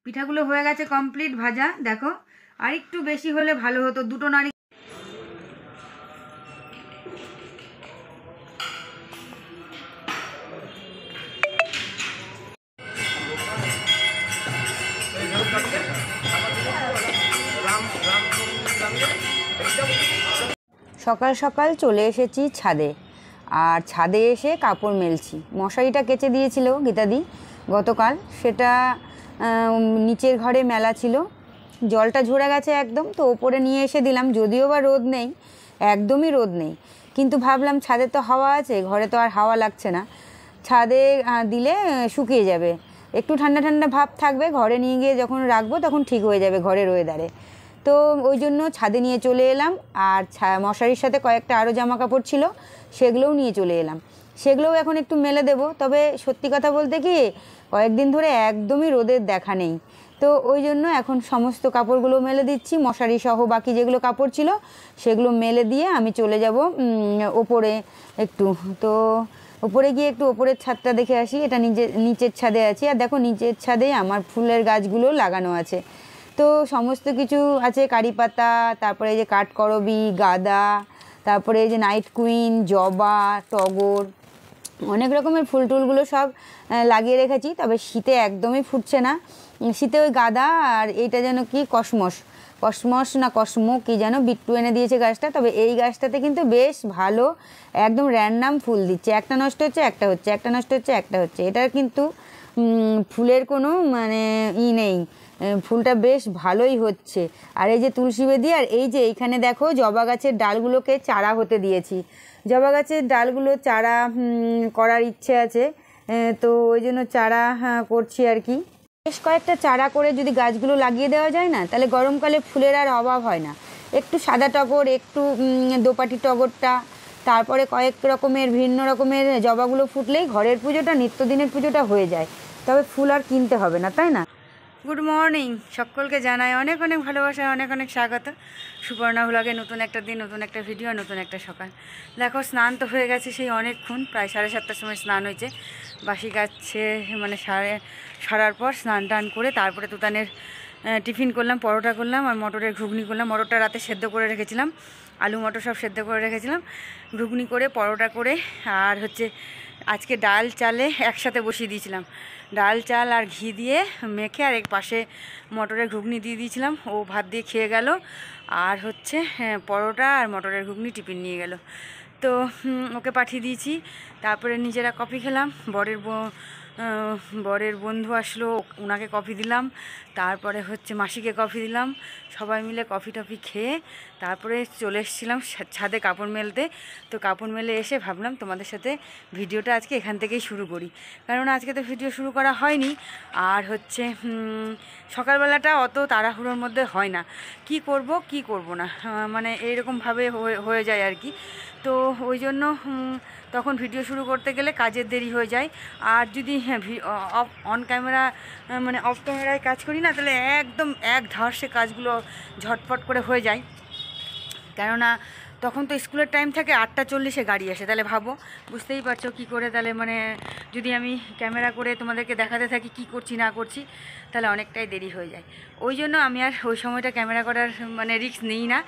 পিঠাগুলো হয়ে গেছে কমপ্লিট ভাজা। দেখো আর একটু বেশি হলে ভালো হতো, দুটো নারী। সকাল সকাল চলে এসেছি ছাদে, আর ছাদে এসে কাপড় মেলছি। মশারিটা কেচে দিয়েছিল গীতাদি গতকাল, সেটা নিচের ঘরে মেলা ছিল। জলটা ঝরে গেছে একদম, তো ওপরে নিয়ে এসে দিলাম। যদিও বা রোদ নেই, একদমই রোদ নেই, কিন্তু ভাবলাম ছাদে তো হাওয়া আছে, ঘরে তো আর হাওয়া লাগছে না, ছাদে দিলে শুকিয়ে যাবে, একটু ঠান্ডা ঠান্ডা ভাব থাকবে, ঘরে নিয়ে গিয়ে যখন রাখবো তখন ঠিক হয়ে যাবে ঘরের ওয়েদারে। তো ওই জন্য ছাদে নিয়ে চলে এলাম। আর মশারির সাথে কয়েকটা আরও জামা কাপড় ছিল, সেগুলোও নিয়ে চলে এলাম। সেগুলোও এখন একটু মেলে দেবো। তবে সত্যি কথা বলতে কি, কয়েকদিন ধরে একদমই রোদের দেখা নেই, তো ওই জন্য এখন সমস্ত কাপড়গুলো মেলে দিচ্ছি, মশারি সহ বাকি যেগুলো কাপড় ছিল সেগুলো মেলে দিয়ে আমি চলে যাব ওপরে একটু। তো ওপরে গিয়ে একটু ওপরের ছাদটা দেখে আসি। এটা নিচের ছাদে আছি, আর দেখো নিচের ছাদে আমার ফুলের গাছগুলো লাগানো আছে। তো সমস্ত কিছু আছে, কারি পাতা, তারপরে এই যে কাঠকরবী, গাঁদা, তারপরে এই যে নাইট কুইন, জবা, টগর, অনেক রকমের ফুল টুলগুলো সব লাগিয়ে রেখেছি। তবে শীতে একদমই ফুটছে না। শীতে ওই গাঁদা আর এইটা যেন কি কসমস না কসমো কি যেন বিট্টু এনে দিয়েছে গাছটা। তবে এই গাছটাতে কিন্তু বেশ ভালো একদম র্যান্ডাম ফুল দিচ্ছে, একটা নষ্ট হচ্ছে একটা হচ্ছে, একটা নষ্ট হচ্ছে একটা হচ্ছে। এটার কিন্তু ফুলের কোনো মানে নেই, ফুলটা বেশ ভালোই হচ্ছে। আর এই যে তুলসী বেদি, আর এই যে এইখানে দেখো জবা গাছের ডালগুলোকে চারা হতে দিয়েছি। জবা গাছের ডালগুলো চারা করার ইচ্ছে আছে, তো ওই জন্য চারা করছি আর কি। বেশ কয়েকটা চারা করে যদি গাছগুলো লাগিয়ে দেওয়া যায় না, তাহলে গরমকালে ফুলের আর অভাব হয় না। একটু সাদা টগর, একটু দোপাটি টগরটা, তারপরে কয়েক রকমের ভিন্ন রকমের জবাগুলো ফুটলেই ঘরের পুজোটা, নিত্যদিনের পুজোটা হয়ে যায়। তবে ফুল আর কিনতে হবে না, তাই না? গুড মর্নিং, সকলকে জানাই অনেক অনেক ভালোবাসা, অনেক অনেক স্বাগত। সুপর্ণা ভ্লগে নতুন একটা দিন, নতুন একটা ভিডিও, নতুন একটা সকাল। দেখো স্নান তো হয়ে গেছে সেই অনেকক্ষণ, প্রায় 7:30টার সময় স্নান হয়েছে। বাসি গাছে মানে সারার পর স্নান টান করে তারপরে তুতানের টিফিন করলাম, পরোটা করলাম আর মটরের ঘুগনি করলাম। মটরটা রাতে সেদ্ধ করে রেখেছিলাম, আলু মটর সব সেদ্ধ করে রেখেছিলাম, ঘুগনি করে পরোটা করে। আর হচ্ছে আজকে ডাল চালে একসাথে বসিয়ে দিয়েছিলাম, ডাল চাল আর ঘি দিয়ে মেখে, আর এক পাশে মটরের ঘুগনি দিয়ে দিয়েছিলাম, ও ভাত দিয়ে খেয়ে গেল। আর হচ্ছে পরোটা আর মটরের ঘুগনি টিফিন নিয়ে গেল, তো ওকে পাঠিয়ে দিয়েছি। তারপরে নিজেরা কফি খেলাম, বরের বন্ধু আসলো, ওনাকে কফি দিলাম, তারপরে হচ্ছে মাসিকে কফি দিলাম, সবাই মিলে কফি টফি খেয়ে তারপরে চলে এসেছিলাম ছাদে কাপড় মেলতে। তো কাপড় মেলে এসে ভাবলাম তোমাদের সাথে ভিডিওটা আজকে এখান থেকেই শুরু করি, কারণ আজকে তো ভিডিও শুরু করা হয়নি। আর হচ্ছে সকালবেলাটা অত তাড়াহুড়োর মধ্যে হয় না, কি করব কি করব না, মানে এইরকমভাবে হয়ে যায় আর কি। তো ওই জন্য তখন ভিডিও শুরু করতে গেলে কাজের দেরি হয়ে যায়। আর যদি অন ক্যামেরা মানে অফ ক্যামেরায় কাজ করি না, তাহলে একদম এক ধারসে কাজগুলো ঝটপট করে হয়ে যায়। কেননা তখন তো স্কুলের টাইম থাকে, 8:40-এ গাড়ি আসে। তাহলে ভাবো, বুঝতেই পারছো কী করে, তাহলে মানে যদি আমি ক্যামেরা করে তোমাদেরকে দেখাতে থাকি কি করছি না করছি, তাহলে অনেকটাই দেরি হয়ে যায়। ওই জন্য আমি আর ওই সময়টা ক্যামেরা করার মানে রিস্ক নিই না।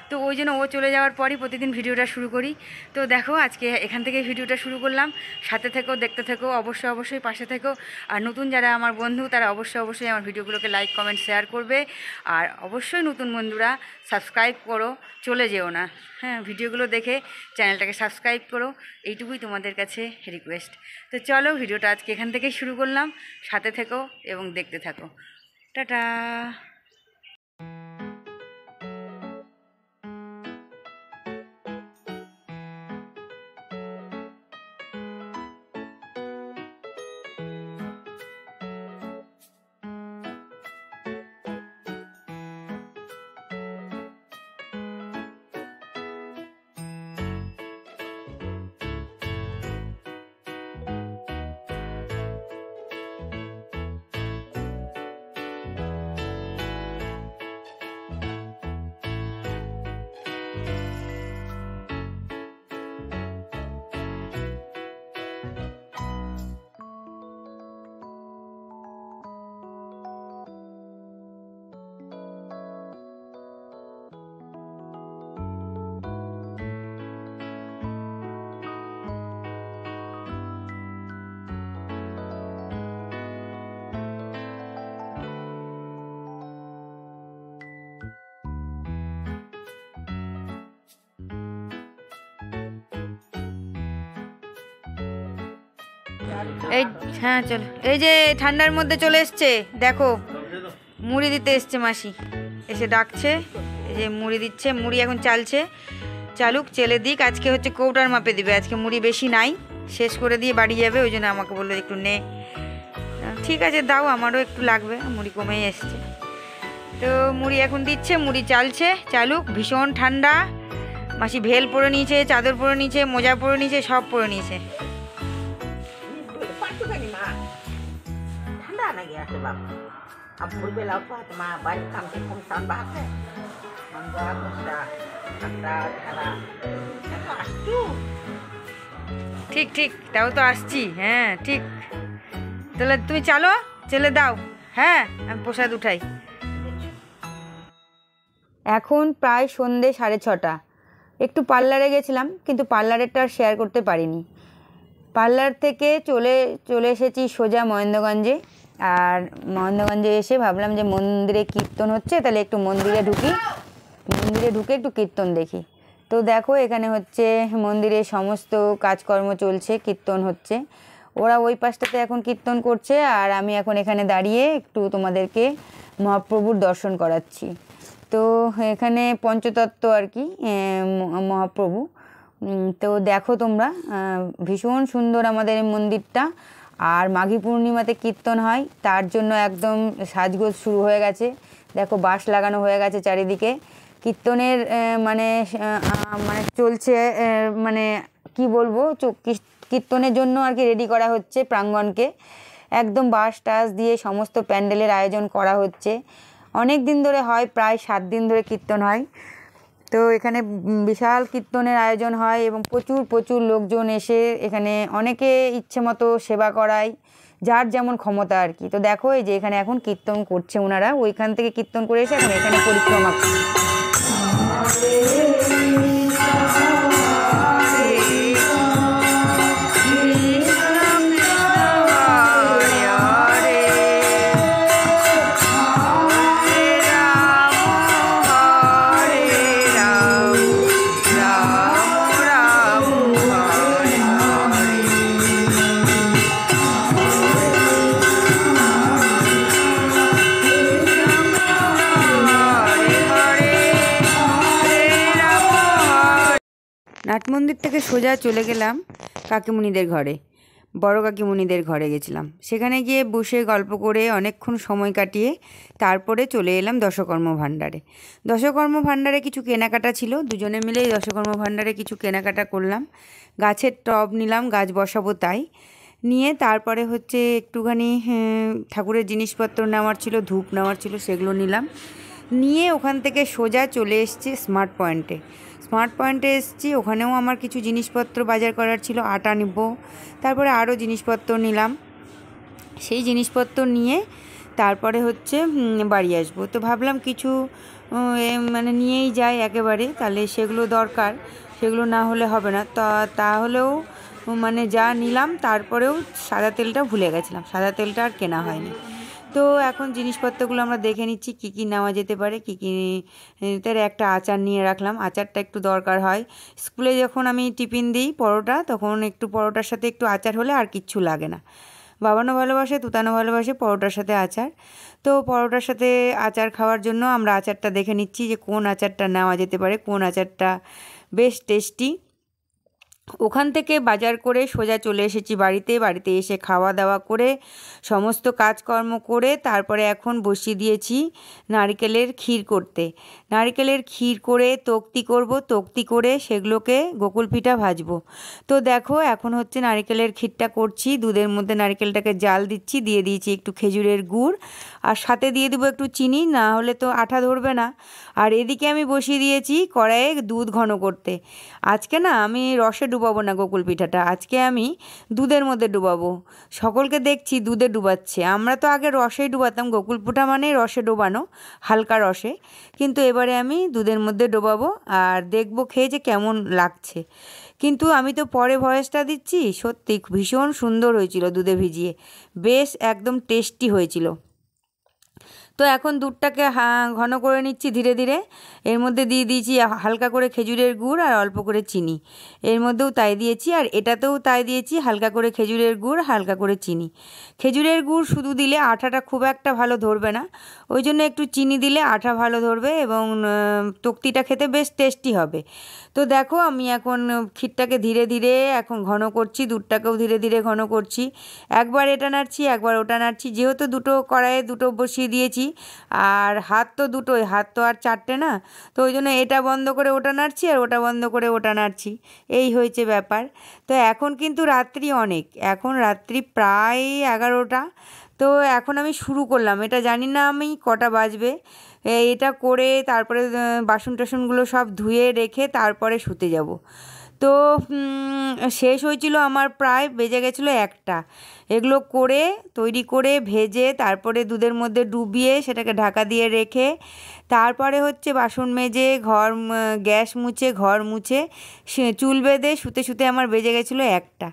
তো ওই জন্য ও চলে যাওয়ার পরই প্রতিদিন ভিডিওটা শুরু করি। তো দেখো আজকে এখান থেকে ভিডিওটা শুরু করলাম, সাথে থেকেও দেখতে থেকো, অবশ্যই পাশে থেকো। আর নতুন যারা আমার বন্ধু, তারা অবশ্যই আমার ভিডিওগুলোকে লাইক কমেন্ট শেয়ার করবে। আর অবশ্যই নতুন বন্ধুরা সাবস্ক্রাইব করো, চলে যেও না, হ্যাঁ, ভিডিওগুলো দেখে চ্যানেলটাকে সাবস্ক্রাইব করো, এইটুকুই তোমাদের কাছে রিকোয়েস্ট। তো চলো ভিডিওটা আজকে এখান থেকেই শুরু করলাম, সাথে থেকো এবং দেখতে থাকো। টাটা। এই হ্যাঁ চলো, এই যে ঠান্ডার মধ্যে চলে এসছে, দেখো মুড়ি দিতে এসছে মাসি, এসে ডাকছে, এই যে মুড়ি দিচ্ছে, মুড়ি এখন চালছে, চালুক চেলে দিক, আজকে হচ্ছে কৌটার মাপে দিবে, আজকে মুড়ি বেশি নাই, শেষ করে দিয়ে বাড়ি যাবে, ওই জন্য আমাকে বললো একটু নে। ঠিক আছে দাও, আমারও একটু লাগবে, মুড়ি কমেই এসছে। তো মুড়ি এখন দিচ্ছে, মুড়ি চালছে, চালুক, ভীষণ ঠান্ডা, মাসি ভেল পরে নিয়েছে, চাদর পরে নিয়েছে, মোজা পরে নিয়েছে, সব পরে নিয়েছে। ঠিক ঠিক, তাও তো আসছি, হ্যাঁ ঠিক, তাহলে তুমি চালো, চেলে দাও, হ্যাঁ আমি প্রসাদ উঠাই। এখন প্রায় সন্ধে 6:30, একটু পার্লারে গেছিলাম, কিন্তু পার্লারেরটা আর শেয়ার করতে পারিনি। পার্লার থেকে চলে এসেছি সোজা মহেন্দ্রগঞ্জে, আর মহেন্দ্রগঞ্জে এসে ভাবলাম যে মন্দিরে কীর্তন হচ্ছে, তাহলে একটু মন্দিরে ঢুকে একটু কীর্তন দেখি। তো দেখো এখানে হচ্ছে মন্দিরে সমস্ত কাজকর্ম চলছে, কীর্তন হচ্ছে, ওরা ওই পাশটাতে এখন কীর্তন করছে, আর আমি এখন এখানে দাঁড়িয়ে একটু তোমাদেরকে মহাপ্রভুর দর্শন করাচ্ছি। তো এখানে পঞ্চতত্ত্ব আর কি মহাপ্রভু। তো দেখো তোমরা, ভীষণ সুন্দর আমাদের এই মন্দিরটা, আর মাঘী পূর্ণিমাতে কীর্তন হয়, তার জন্য একদম সাজগোজ শুরু হয়ে গেছে, দেখো বাঁশ লাগানো হয়ে গেছে চারিদিকে, কীর্তনের মানে চলছে, মানে কি বলবো, কীর্তনের জন্য আর কি রেডি করা হচ্ছে প্রাঙ্গণকে, একদম বাঁশ টাস দিয়ে সমস্ত প্যান্ডেলের আয়োজন করা হচ্ছে। অনেক দিন ধরে হয়, প্রায় 7 দিন ধরে কীর্তন হয়। তো এখানে বিশাল কীর্তনের আয়োজন হয় এবং প্রচুর লোকজন এসে এখানে অনেকে ইচ্ছে মতো সেবা করায়, যার যেমন ক্ষমতা আর কি। তো দেখো এই যে এখানে এখন কীর্তন করছে ওনারা, ওইখান থেকে কীর্তন করে এসে এখন এখানে পরিক্রমা করছে। নাট মন্দির থেকে সোজা চলে গেলাম কাকিমুনিদের ঘরে, বড় কাকিমুনিদের ঘরে গেছিলাম, সেখানে গিয়ে বসে গল্প করে অনেকক্ষণ সময় কাটিয়ে তারপরে চলে এলাম দশকর্ম ভাণ্ডারে। দশকর্ম ভাণ্ডারে কিছু কেনাকাটা ছিল, দুজনে মিলেই দশকর্ম ভাণ্ডারে কিছু কেনাকাটা করলাম, গাছের টব নিলাম, গাছ বসাবো তাই নিয়ে, তারপরে হচ্ছে একটুখানি ঠাকুরের জিনিসপত্র নেওয়ার ছিল, ধূপ নেওয়ার ছিল, সেগুলো নিলাম, নিয়ে ওখান থেকে সোজা চলে এসেছি স্মার্ট পয়েন্টে এসেছি। ওখানেও আমার কিছু জিনিসপত্র বাজার করার ছিল, আটা নিব, তারপরে আরও জিনিসপত্র নিলাম, সেই জিনিসপত্র নিয়ে তারপরে হচ্ছে বাড়ি আসবো। তো ভাবলাম কিছু মানে নিয়েই যাই একেবারে, তাহলে সেগুলো দরকার, সেগুলো না হলে হবে না। তাহলেও মানে যা নিলাম, তারপরেও সাদা তেলটা ভুলে গেছিলাম, সাদা তেলটা আর কেনা হয়নি। তো এখন জিনিসপত্রগুলো আমরা দেখে নিচ্ছি কী কী নেওয়া যেতে পারে, কী কী। তার একটা আচার নিয়ে রাখলাম, আচারটা একটু দরকার হয়, স্কুলে যখন আমি টিফিন দিই পরোটা, তখন একটু পরোটার সাথে একটু আচার হলে আর কিচ্ছু লাগে না। বাবানও ভালোবাসে, তুতানো ভালোবাসে পরোটার সাথে আচার। তো পরোটার সাথে আচার খাওয়ার জন্য আমরা আচারটা দেখে নিচ্ছি যে কোন আচারটা নেওয়া যেতে পারে, কোন আচারটা বেশ টেস্টি। ওখান থেকে বাজার করে সোজা চলে এসেছি বাড়িতে এসে খাওয়া দাওয়া করে সমস্ত কাজকর্ম করে তারপরে এখন বসিয়ে দিয়েছি নারকেলের ক্ষীর করতে। নারকেলের ক্ষীর করে তক্তি করে সেগুলোকে গোকুল পিঠা ভাজবো। তো দেখো এখন হচ্ছে নারকেলের ক্ষীরটা করছি, দুধের মধ্যে নারকেলটাকে জাল দিচ্ছি, দিয়ে দিয়েছি একটু খেজুরের গুড়, আর সাথে দিয়ে দেবো একটু চিনি, না হলে তো আঠা ধরবে না। আর এদিকে আমি বসিয়ে দিয়েছি কড়াইয়ে দুধ ঘন করতে। আজকে না আমি রসে ডুবাবো না গোকুল পিঠাটা, আজকে আমি দুধের মধ্যে ডুবাবো। সকলকে দেখছি দুধে ডুবাচ্ছে, আমরা তো আগে রসেই ডুবাতাম, গোকুল পিঠা মানেই রসে ডোবানো, হালকা রসে, কিন্তু এবারে আমি দুধের মধ্যে ডোবাবো আর দেখবো খেয়ে যে কেমন লাগছে। কিন্তু আমি তো পরে ভয়েসটা দিচ্ছি, সত্যি ভীষণ সুন্দর হয়েছিল দুধে ভিজিয়ে, বেশ একদম টেস্টি হয়েছিল। তো এখন দুধটাকে ঘন করে নিচ্ছি ধীরে ধীরে। এর মধ্যে দিয়ে দিয়েছি হালকা করে খেজুরের গুড় আর অল্প করে চিনি। এর মধ্যেও তাই দিয়েছি, আর এটাতেও তাই দিয়েছি, হালকা করে খেজুরের গুড়, হালকা করে চিনি। খেজুরের গুড় শুধু দিলে আঠাটা খুব একটা ভালো ধরবে না, ওই জন্য একটু চিনি দিলে আঠা ভালো ধরবে এবং তক্তিটা খেতে বেশ টেস্টি হবে। তো দেখো আমি এখন ক্ষীরটাকে ধীরে ধীরে এখন ঘন করছি, দুধটাকেও ধীরে ধীরে ঘন করছি। একবার এটা নাড়ছি, একবার ওটা নাড়ছি, যেহেতু দুটো কড়াইয়ে দুটো বসিয়ে দিয়েছি আর হাত তো দুটোই, হাত তো আর চারটে না, তো ওই জন্য এটা বন্ধ করে ওটা নাড়ছি আর ওটা বন্ধ করে ওটা নাড়ছি, এই হয়েছে ব্যাপার। তো এখন কিন্তু রাত্রি অনেক, এখন রাত্রি প্রায় 11টা। তো এখন আমি শুরু করলাম, এটা জানি না আমি কটা বাজবে। এটা করে তারপরে বাসন টাসনগুলো সব ধুয়ে রেখে তারপরে শুতে যাব। তো শেষ হয়েছিল আমার প্রায় বেজে গেছিলো 1টা। এগুলো করে তৈরি করে ভেজে তারপরে দুধের মধ্যে ডুবিয়ে সেটাকে ঢাকা দিয়ে রেখে তারপরে হচ্ছে বাসন মেজে গ্যাস মুছে ঘর মুছে চুল বেঁধে শুতে শুতে আমার বেজে গেছিলো 1টা।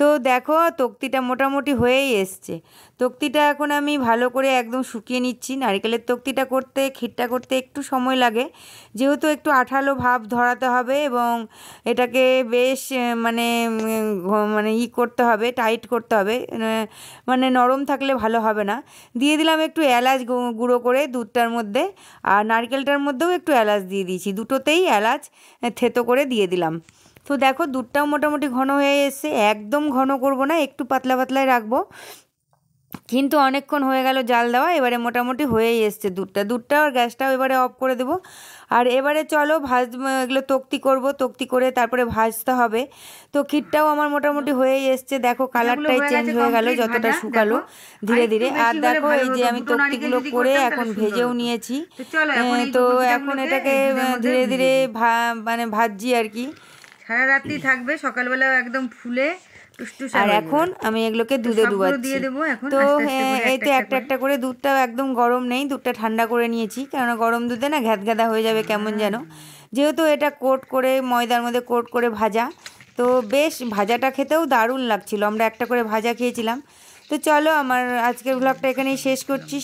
তো দেখো তক্তিটা মোটামুটি হয়েই এসছে। তক্তিটা এখন আমি ভালো করে একদম শুকিয়ে নিচ্ছি। নারকেলের তক্তিটা করতে, ক্ষীরটা করতে একটু সময় লাগে, যেহেতু একটু আঠালো ভাব ধরাতে হবে এবং এটাকে বেশ মানে মানে করতে হবে, টাইট করতে হবে, মানে নরম থাকলে ভালো হবে না। দিয়ে দিলাম একটু এলাচ গুঁড়ো করে দুধটার মধ্যে, আর নারকেলটার মধ্যেও একটু এলাচ দিয়ে দিয়েছি, দুটোতেই এলাচ থেতো করে দিয়ে দিলাম। তো দেখো দুধটাও মোটামুটি ঘন হয়ে এসছে, একদম ঘন করব না, একটু পাতলা পাতলাই রাখবো, কিন্তু অনেকক্ষণ হয়ে গেল জাল দেওয়া, এবারে মোটামুটি হয়েই এসছে দুধটা আর গ্যাসটাও এবারে অফ করে দেবো। আর এবারে চলো এগুলো তক্তি করব, তক্তি করে তারপরে ভাজতে হবে। তো ক্ষীরটাও আমার মোটামুটি হয়েই এসছে, দেখো কালারটাই চেঞ্জ হয়ে গেল যতটা শুকালো ধীরে ধীরে। আর দেখো এই যে আমি তক্তিগুলো করে এখন ভেজেও নিয়েছি। তো এখন এটাকে ধীরে ধীরে মানে ভাজছি আর কি, সারা রাত্রি থাকবে, সকালবেলা একদম ফুলে আর এখন আমি এগুলোকে দুধে ডুবাচ্ছি। তো এই তো একটা একটা করে, দুধটাও একদম গরম নেই, দুধটা ঠান্ডা করে নিয়েছি, কেননা গরম দুধে না ঘ্যাদঘ্যাদা হয়ে যাবে কেমন যেন, যেহেতু এটা কোট করে ময়দার মধ্যে কোট করে ভাজা। তো বেশ ভাজাটা খেতেও দারুণ লাগছিল, আমরা একটা করে ভাজা খেয়েছিলাম। তো চলো আমার আজকের ব্লগটা এখানেই শেষ করছি।